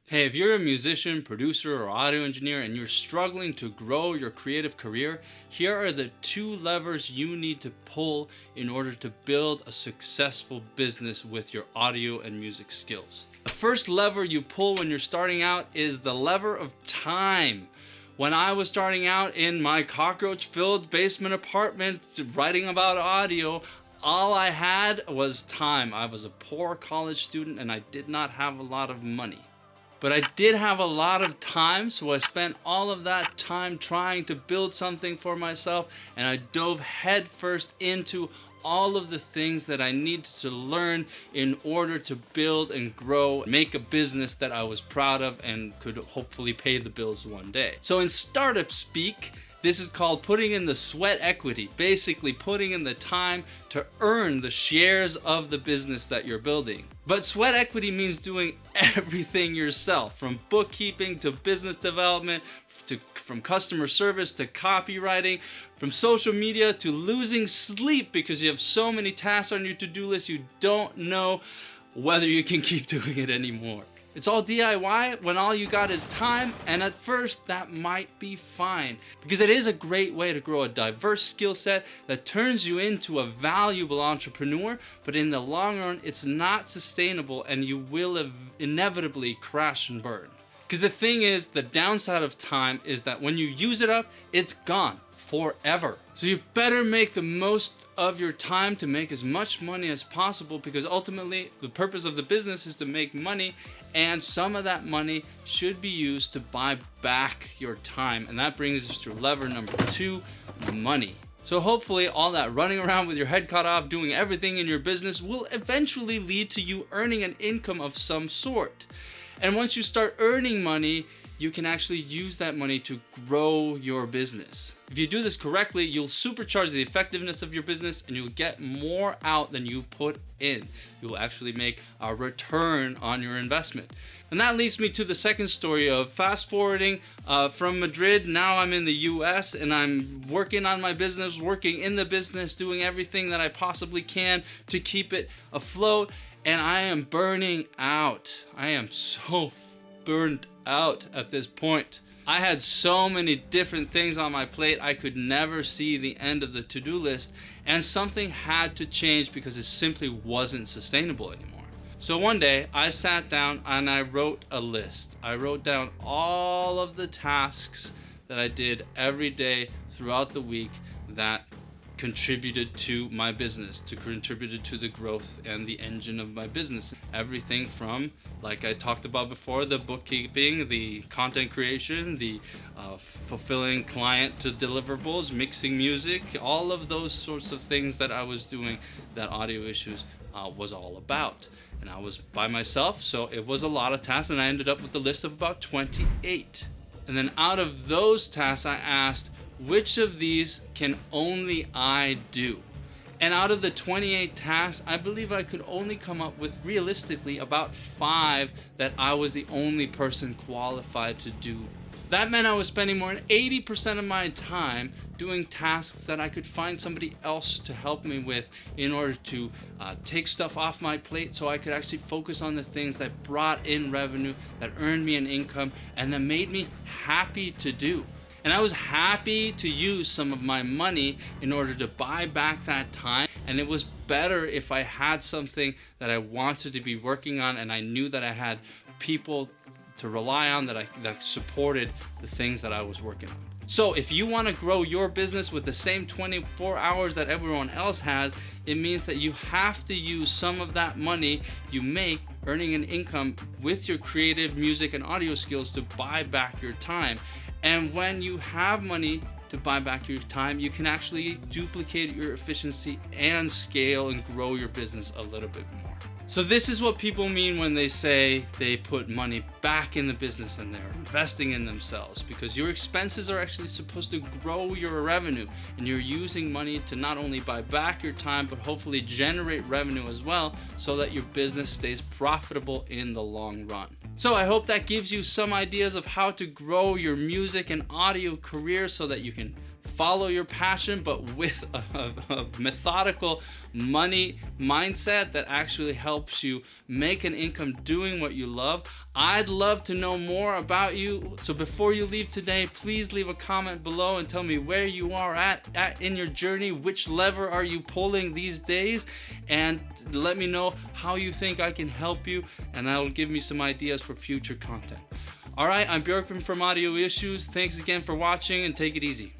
Hey, if you're a musician, producer, or audio engineer and you're struggling to grow your creative career, here are the 2 levers you need to pull in order to build a successful business with your audio and music skills. The first lever you pull when you're starting out is the lever of time. When I was starting out in my cockroach-filled basement apartment writing about audio, all I had was time. I was a poor college student and I did not have a lot of money. But I did have a lot of time, so I spent all of that time trying to build something for myself, and I dove headfirst into all of the things that I needed to learn in order to build and grow, make a business that I was proud of and could hopefully pay the bills one day. So in startup speak, this is called putting in the sweat equity, basically putting in the time to earn the shares of the business that you're building. But sweat equity means doing everything yourself, from bookkeeping to business development, from customer service to copywriting, from social media to losing sleep because you have so many tasks on your to-do list you don't know whether you can keep doing it anymore. It's all DIY when all you got is time, and at first that might be fine because it is a great way to grow a diverse skill set that turns you into a valuable entrepreneur, but in the long run it's not sustainable and you will inevitably crash and burn. Because the thing is, the downside of time is that when you use it up, it's gone forever. So you better make the most of your time to make as much money as possible, because ultimately the purpose of the business is to make money, and some of that money should be used to buy back your time. And that brings us to lever number 2, money. So hopefully all that running around with your head cut off, doing everything in your business will eventually lead to you earning an income of some sort. And once you start earning money, you can actually use that money to grow your business. If you do this correctly, you'll supercharge the effectiveness of your business and you'll get more out than you put in. You'll actually make a return on your investment. And that leads me to the second story of fast forwarding from Madrid. Now I'm in the US and I'm working on my business, working in the business, doing everything that I possibly can to keep it afloat. And I am burning out. I am so burned out at this point. I had so many different things on my plate, I could never see the end of the to-do list, and something had to change because it simply wasn't sustainable anymore. So one day I sat down and I wrote a list. I wrote down all of the tasks that I did every day throughout the week that contributed to my business, contributed to the growth and the engine of my business. Everything from, like I talked about before, the bookkeeping, the content creation, the fulfilling client to deliverables, mixing music, all of those sorts of things that I was doing that Audio Issues was all about. And I was by myself, so it was a lot of tasks, and I ended up with a list of about 28. And then out of those tasks, I asked, which of these can only I do? And out of the 28 tasks, I believe I could only come up with realistically about 5 that I was the only person qualified to do. That meant I was spending more than 80% of my time doing tasks that I could find somebody else to help me with in order to take stuff off my plate so I could actually focus on the things that brought in revenue, that earned me an income, and that made me happy to do. And I was happy to use some of my money in order to buy back that time. And it was better if I had something that I wanted to be working on and I knew that I had people to rely on that supported the things that I was working on. So if you want to grow your business with the same 24 hours that everyone else has, it means that you have to use some of that money you make earning an income with your creative music and audio skills to buy back your time. And when you have money to buy back your time, you can actually duplicate your efficiency and scale and grow your business a little bit more. So this is what people mean when they say they put money back in the business and they're investing in themselves, because your expenses are actually supposed to grow your revenue, and you're using money to not only buy back your time, but hopefully generate revenue as well so that your business stays profitable in the long run. So I hope that gives you some ideas of how to grow your music and audio career so that you can follow your passion, but with a methodical money mindset that actually helps you make an income doing what you love. I'd love to know more about you. So before you leave today, please leave a comment below and tell me where you are at in your journey. Which lever are you pulling these days? And let me know how you think I can help you, and that will give me some ideas for future content. All right, I'm Björkman from Audio Issues. Thanks again for watching, and take it easy.